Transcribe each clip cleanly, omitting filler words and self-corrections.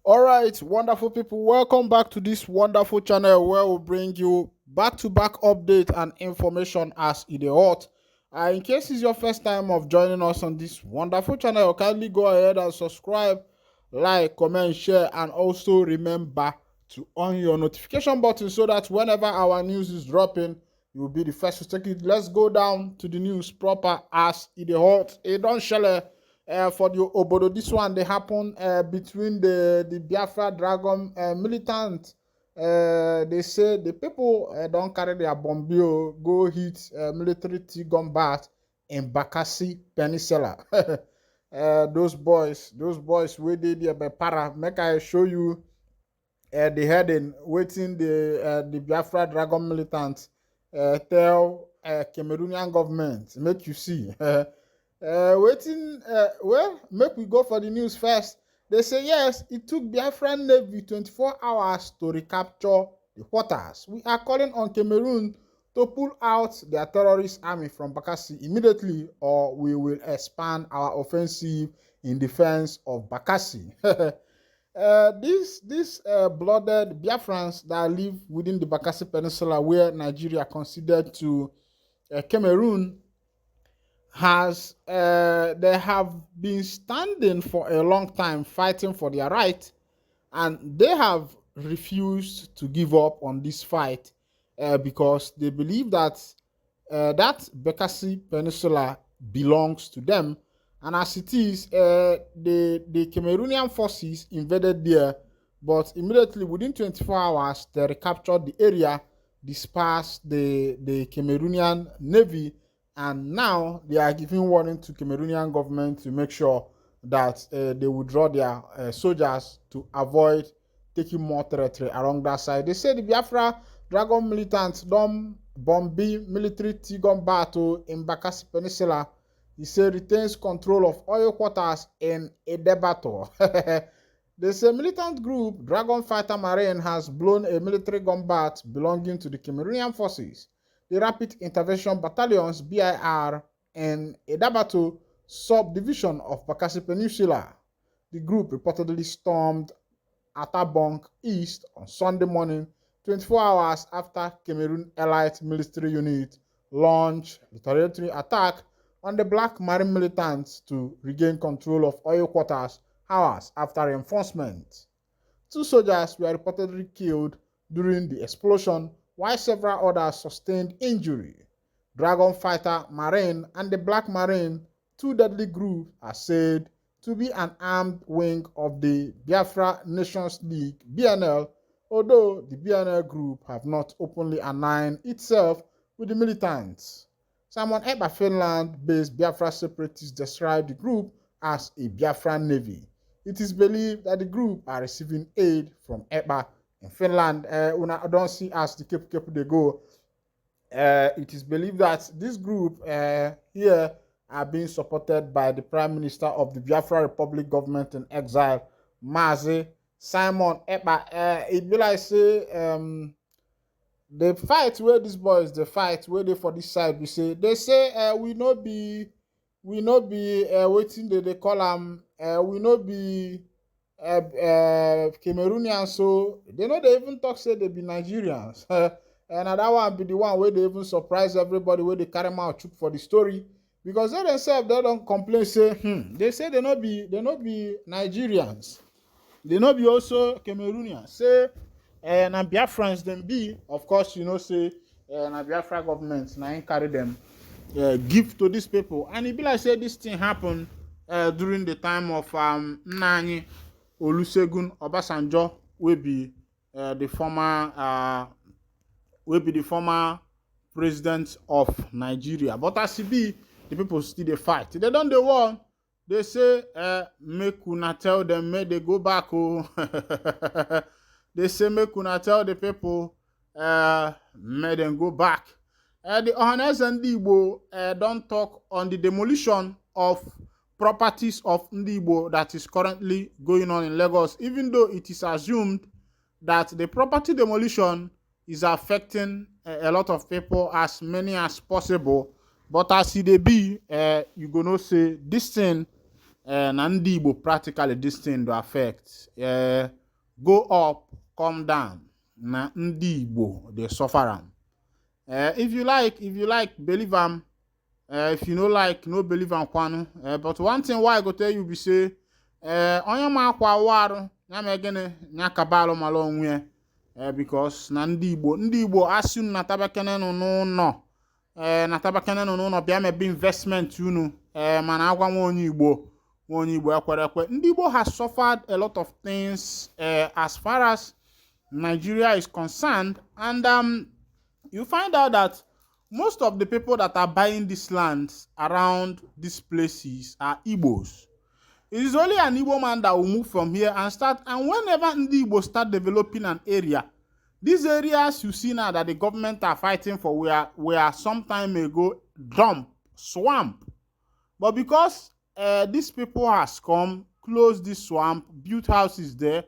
All right, wonderful people, welcome back to this wonderful channel where we bring you back-to-back update and information as it is hot. In case it's your first time of joining us on this wonderful channel, kindly go ahead and subscribe, like, comment, share, and also remember to on your notification button so that whenever our news is dropping, you will be the first to take it. Let's go down to the news proper as it is hot. It don't share. For the Obodo, this one they happen between the Biafra Dragon militant. They say the people don't carry their bombio go hit military gun bat in Bakassi Peninsula. Those boys where they did a para. Make I show you the heading waiting the Biafra Dragon militant tell Cameroonian government. Make you see. Well, make we go for the news first. They say yes, it took Biafran Navy 24 hours to recapture the waters. We are calling on Cameroon to pull out their terrorist army from Bakassi immediately, or we will expand our offensive in defense of Bakassi. These blooded Biafrans that live within the Bakassi Peninsula, where Nigeria considered to Cameroon, they have been standing for a long time fighting for their right, and they have refused to give up on this fight because they believe that that Bakassi Peninsula belongs to them, and as it is, the Cameroonian forces invaded there, but immediately within 24 hours they recaptured the area, dispersed the Cameroonian Navy, and now they are giving warning to Cameroonian government to make sure that they withdraw their soldiers to avoid taking more territory along that side. They say the Biafra Dragon militants don't bomb military Tigum battle in Bakassi Peninsula. He said retains control of oil quarters in Edebato. They say militant group Dragon Fighter Marine has blown a military gunboat belonging to the Cameroonian forces. The Rapid Intervention Battalions, BIR, and Edabato subdivision of Bakassi Peninsula. The group reportedly stormed Atabonk East on Sunday morning, 24 hours after Cameroon Elite Military Unit launched retaliatory attack on the Black Marine militants to regain control of oil quarters hours after reinforcement. 2 soldiers were reportedly killed during the explosion, while several others sustained injury. Dragon Fighter Marine and the Black Marine, 2 deadly groups, are said to be an armed wing of the Biafra Nations League (BNL), although the BNL group have not openly aligned itself with the militants. Simon Ekpa Finland-based Biafra separatists described the group as a Biafran navy. It is believed that the group are receiving aid from Ekpa in Finland. When I don't see as the Cape they go, it is believed that this group here are being supported by the Prime Minister of the Biafra Republic government in exile, Mazi Simon Ekpa. It be like say the fight where these boys the fight where they for this side they say we no be waiting they call them we no be Cameroonians, so they know they even talk say they be Nigerians. And that one be the one where they even surprise everybody where they carry out chook for the story, because they themselves they don't complain say they say they no be Nigerians, they no be also Cameroonians. Say na Biafrans them be, of course you know say na Biafra government na in carry them give to these people, and it be like say this thing happened during the time of Nnanyi Olusegun Obasanjo, will be the former president of Nigeria. But as it be, the people still they fight. They don't the war. They say make una tell them may they go back. Oh. They say make una tell the people may them go back. The ohanezendigbo don't talk on the demolition of properties of Ndigbo that is currently going on in Lagos, even though it is assumed that the property demolition is affecting a lot of people, as many as possible. But as it be, you gonna say this thing na ndị Igbo practically this thing do affect. Go up, come down. Na ndị Igbo they suffer am. If you like, believe am. If you no like, no believe am kwanu. But one thing why I go tell you be say, onye ma akwa waru, nya me gene, nya kabalo malo onwe. Because na ndị Igbo assume na tabakene no. Na tabakene no bịa mebe investment unu. Mana agwa onye Igbo ekwe. Ndị Igbo has suffered a lot of things as far as Nigeria is concerned, and you find out that most of the people that are buying these lands around these places are Igbos. It is only an Igbo man that will move from here and start. And whenever Ndi Igbo start developing an area, these areas you see now that the government are fighting for were some time ago swamp. But because these people has come, closed this swamp, built houses there,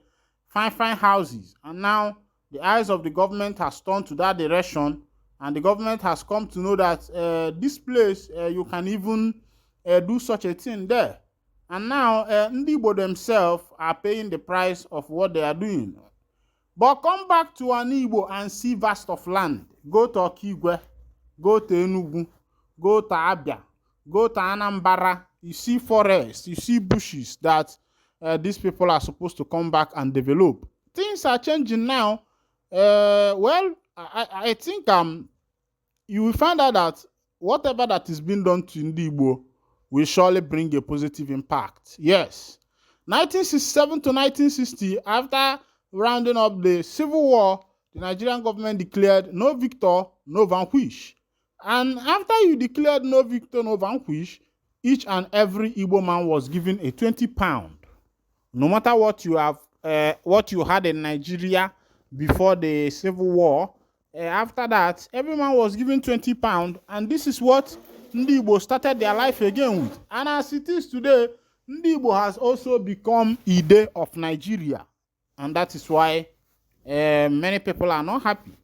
fine houses, and now the eyes of the government has turned to that direction. And the government has come to know that this place, you can even do such a thing there. And now, Ndi Igbo themselves are paying the price of what they are doing. But come back to an Igbo and see vast of land. Go to Okigwe, go to Enugu, go to Abia, go to Anambra. You see forests, you see bushes that these people are supposed to come back and develop. Things are changing now. I think you will find out that whatever that is being done to Ndi Igbo will surely bring a positive impact. Yes. 1967 to 1960, after rounding up the civil war, the Nigerian government declared no victor, no vanquish. And after you declared no victor, no vanquish, each and every Igbo man was given a 20 pound. No matter what you have, what you had in Nigeria before the civil war, after that, every man was given 20 pound, and this is what Ndi Igbo started their life again with. And as it is today, Ndi Igbo has also become Ide of Nigeria, and that is why many people are not happy.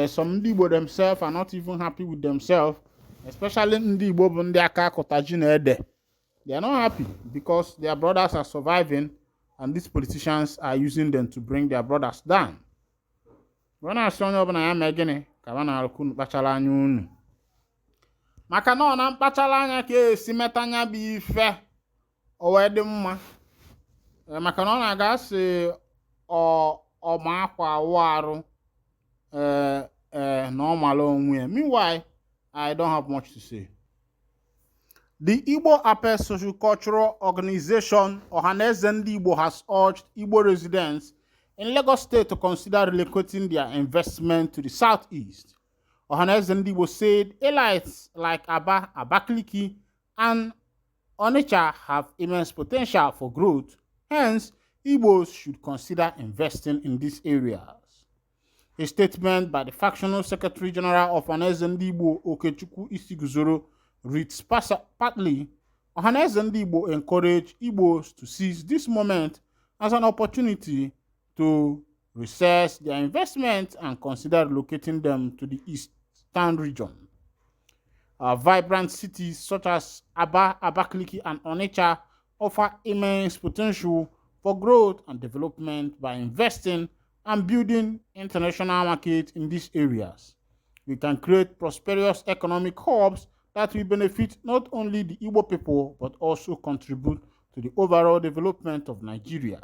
Some Ndi Igbo themselves are not even happy with themselves, especially Ndi Igbo Bundi Aka Kotajine Ede. They are not happy because their brothers are surviving, and these politicians are using them to bring their brothers down. When I saw you na ya megene ka bana alku kpachala anya unu maka na na mkpachala anya ka esi metanya bi ife o we dị mma maka na na ga si o ma akwa waru na o malo onwe. Meanwhile, I don't have much to say. The Igbo Ape Social Cultural Organization Ohanezendigbo has urged Igbo residents in Lagos State to consider relocating their investment to the southeast. Ohanezendigbo said elites like Aba, Abakaliki, and Onitsha have immense potential for growth. Hence, Igbos should consider investing in these areas. A statement by the factional Secretary General of Ohanezendigbo, Okechukwu Isiguzoro, reads partly, Ohanezendigbo encouraged Igbos to seize this moment as an opportunity to reassess their investments and consider relocating them to the eastern region. Vibrant cities such as Aba, Abakaliki, and Onitsha offer immense potential for growth and development by investing and building international markets in these areas. We can create prosperous economic hubs that will benefit not only the Igbo people but also contribute to the overall development of Nigeria.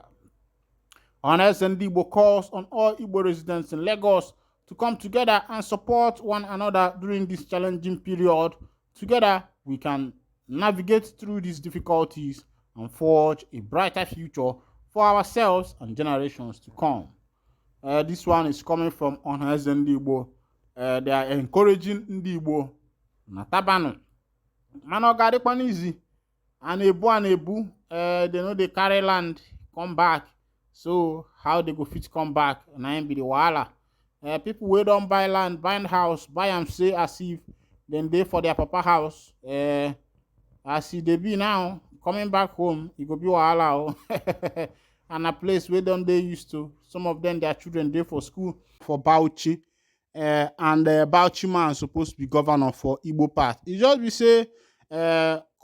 Ohanezendigbo calls on all Igbo residents in Lagos to come together and support one another during this challenging period. Together, we can navigate through these difficulties and forge a brighter future for ourselves and generations to come. This one is coming from Ohanezendigbo. They are encouraging Ndi Igbo na tabanu. Mano gari kwan easy. And ebu, they know they carry land, come back. So how they go fit come back? And I be the wahala. People wey don't buy land, buy house, buy and say as if then they for their papa house. As they be now, coming back home, it go be wahala. And a place where don't they used to. Some of them, their children there for school for Bauchi. And Bauchi man supposed to be governor for Igbo part. It just be say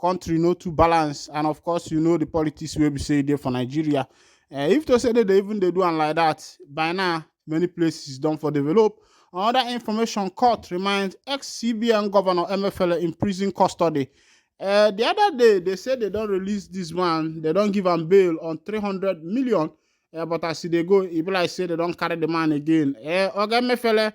country no too balance, and of course you know the politics wey be say dey for Nigeria. If to say that they even they do am like that, by now many places don for develop. Another information, court reminds ex-CBN governor Emefiele in prison custody. The other day they said they don't release this man, they don't give him bail on 300 million. But as they go, e be like say they don't carry the man again. Oga Emefiele,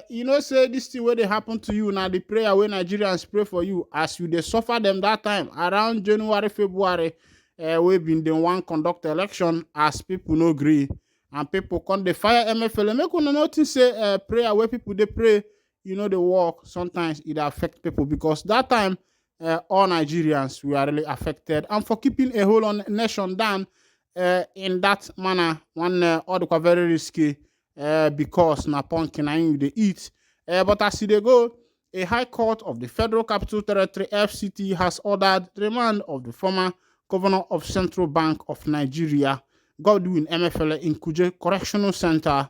you know, say this thing where they happen to you now, the prayer where Nigerians pray for you as you they suffer them that time around January, February, we been the one conduct election as people no agree and people come they fire MFL. Make una notice say prayer where people they pray, you know, they work sometimes it affect people because that time all Nigerians we are really affected and for keeping a whole nation down in that manner one all the very risky. Because na pumpkin and they eat. But as they go, a high court of the Federal Capital Territory (FCT) has ordered the remand of the former governor of Central Bank of Nigeria, Godwin Emefiele, in Kuje Correctional Center.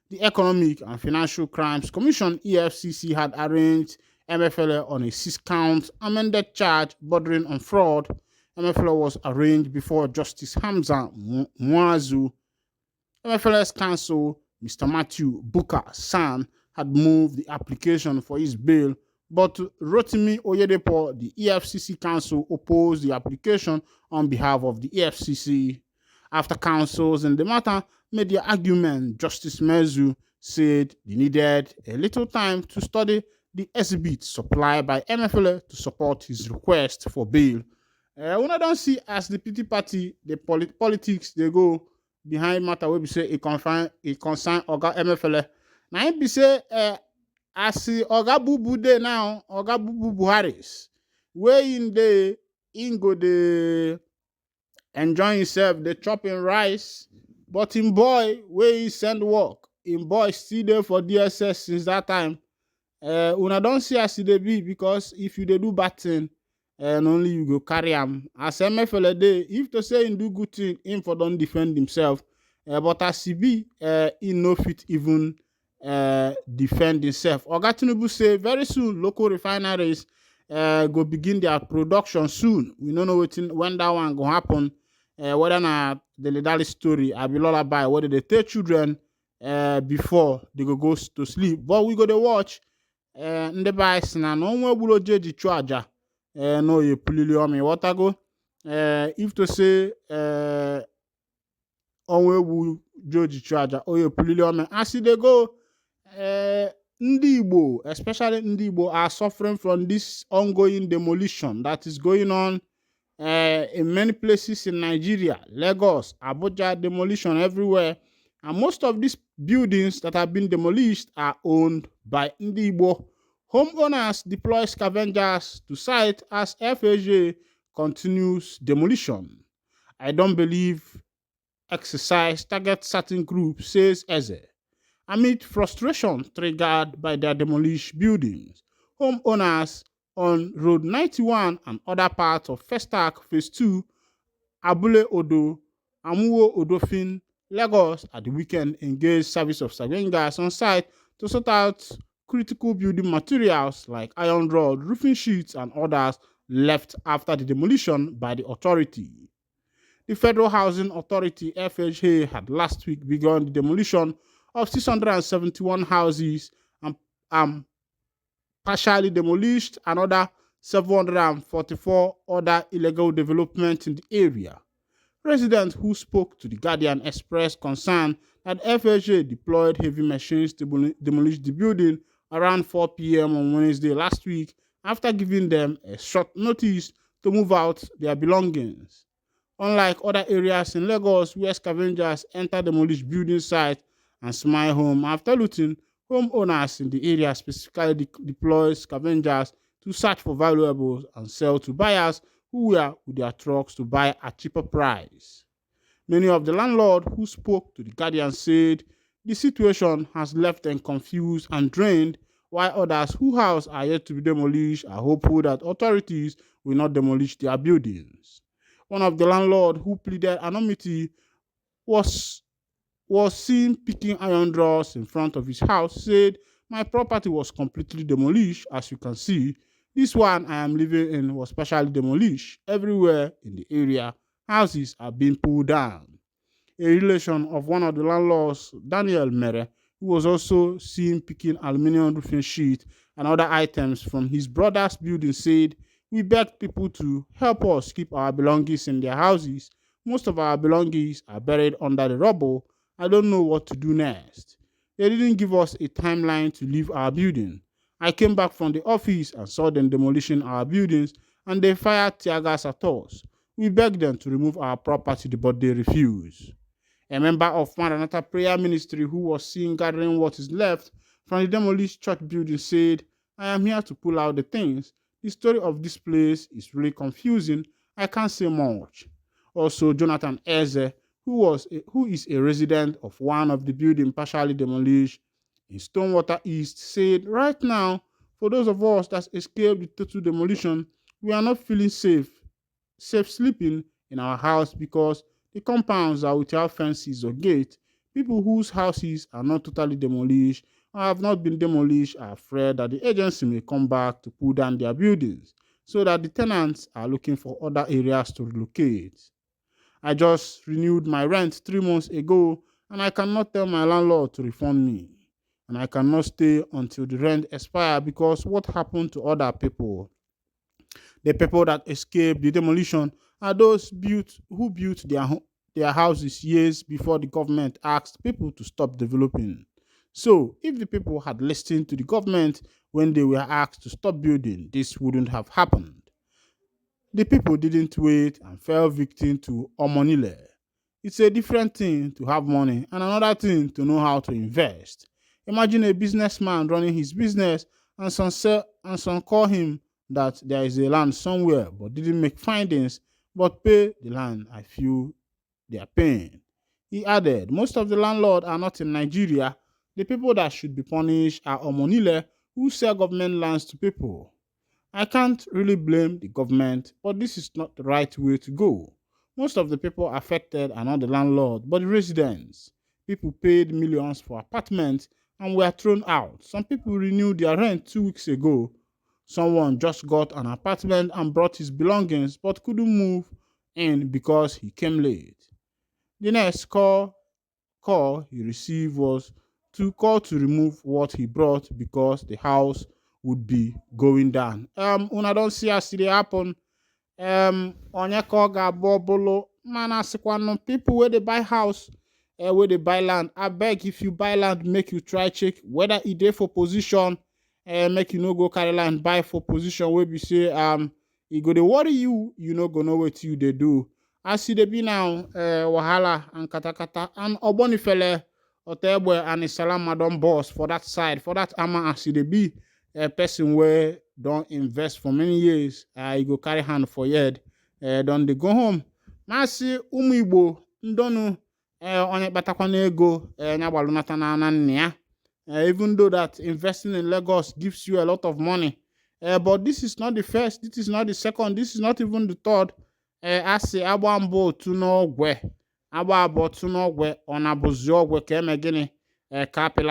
The Economic and Financial Crimes Commission (EFCC) had arraigned Emefiele on a 6-count amended charge bordering on fraud. Emefiele was arraigned before Justice Hamza Muazu. Emefiele's counsel, Mr. Matthew Booker San, had moved the application for his bail, but Rotimi Oyedepo, the EFCC counsel, opposed the application on behalf of the EFCC. After counsels in the matter made their argument, Justice Mezu said they needed a little time to study the exhibits supplied by Emefiele to support his request for bail. When I don't see as the PT party, the politics, they go behind matter wey be say e concern Oga Emefiele. Na him be say as Oga Bubu dey now, Oga Bubu Buhari, wey in go dey enjoy himself, dey chop him rice, but him boy wey he send work, him boy still there for DSS since that time. Una don see as e dey be because if you dey do bad thing, and only you go carry him. As Emefiele dey, if to say him do good thing, him for don't defend himself. But as he be, he no fit even defend himself. Oga Tinubu say very soon local refineries go begin their production soon. We don't know when that one go happen. Whether na the Ledali story, I be lullaby, whether they take children before they go to sleep. But we go to watch. Ndị ba isi na onwe gburu oje ji chụọ aja no ye pulili omi watago if to say onwe wu joji chụọ aja o ye pulili omi as they go ndị Igbo, especially ndị Igbo, are suffering from this ongoing demolition that is going on in many places in Nigeria. Lagos, Abuja, demolition everywhere. And most of these buildings that have been demolished are owned by Ndi Igbo. Homeowners deploy scavengers to site as FAJ continues demolition. I don't believe exercise target certain groups, says Eze. Amid frustration triggered by their demolished buildings, homeowners on Road 91 and other parts of Festac Phase 2, Abule Odo, Amuwo Odofin, Lagos at the weekend engaged service of scavengers on site to sort out critical building materials like iron rod, roofing sheets, and others left after the demolition by the authority. The Federal Housing Authority (FHA) had last week begun the demolition of 671 houses and partially demolished another 744 other illegal developments in the area. Residents who spoke to The Guardian expressed concern that FHA deployed heavy machines to demolish the building around 4 p.m. on Wednesday last week after giving them a short notice to move out their belongings. Unlike other areas in Lagos where scavengers enter demolished building sites and smile home after looting, homeowners in the area specifically deploy scavengers to search for valuables and sell to buyers who were with their trucks to buy at cheaper price. Many of the landlords who spoke to The Guardian said the situation has left them confused and drained, while others whose houses are yet to be demolished are hopeful that authorities will not demolish their buildings. One of the landlords who pleaded anonymity was seen picking iron rods in front of his house, said, "My property was completely demolished, as you can see. This one I am living in was partially demolished. Everywhere in the area, houses are being pulled down. A relation of one of the landlords, Daniel Mere, who was also seen picking aluminium roofing sheet and other items from his brother's building, said, "We begged people to help us keep our belongings in their houses. Most of our belongings are buried under the rubble. I don't know what to do next." They didn't give us a timeline to leave our building. I came back from the office and saw them demolishing our buildings, and they fired tear gas at us. We begged them to remove our property, but they refused. A member of Maranatha Prayer Ministry who was seen gathering what is left from the demolished church building said, "I am here to pull out the things. The story of this place is really confusing. I can't say much." Also, Jonathan Eze, who is a resident of one of the buildings partially demolished in Stonewater East, said, "Right now, for those of us that escaped the total demolition, we are not feeling safe sleeping in our house because the compounds are without fences or gates. People whose houses are not totally demolished or have not been demolished are afraid that the agency may come back to pull down their buildings, so that the tenants are looking for other areas to relocate. I just renewed my rent 3 months ago, and I cannot tell my landlord to refund me. And I cannot stay until the rent expires because what happened to other people? The people that escaped the demolition are those who built their houses years before the government asked people to stop developing. So, if the people had listened to the government when they were asked to stop building, this wouldn't have happened. The people didn't wait and fell victim to omonile. It's a different thing to have money and another thing to know how to invest. Imagine a businessman running his business and some call him that there is a land somewhere but didn't make findings but pay the land. I feel they are paying. He added, most of the landlords are not in Nigeria. The people that should be punished are omonile who sell government lands to people. I can't really blame the government, but this is not the right way to go. Most of the people affected are not the landlord, but the residents. People paid millions for apartments and were thrown out. Some people renewed their rent 2 weeks ago. Someone just got an apartment and brought his belongings but couldn't move in because he came late. The next call he received was to call to remove what he brought because the house would be going down. Una don't see as it happen. Onye ka ọ ga-abụ ọbụlụ mana asịkwanụ people where they buy house, where they buy land. I beg if you buy land, make you try check whether it dey for position, make you no go carry land buy for position where be say e go dey worry you, you no go know what you dey do. As e dey be now, wahala and katakata and ogbonifele Otebwe and Isalama don boss for that side, for that ama as e dey be. A person where don't invest for many years, you go carry hand for yard, don't they go home. Masi ụmụ Igbo ndonu onye kpatakwana ego nyagbalunata na nne ya. Even though that investing in Lagos gives you a lot of money, but this is not the first, this is not the second, this is not even the third. Asi agba mbụ otu n'ogwe, agba abụọ otu n'ogwe, ọ na-abụzi ogwe ka eme gịnị kapịla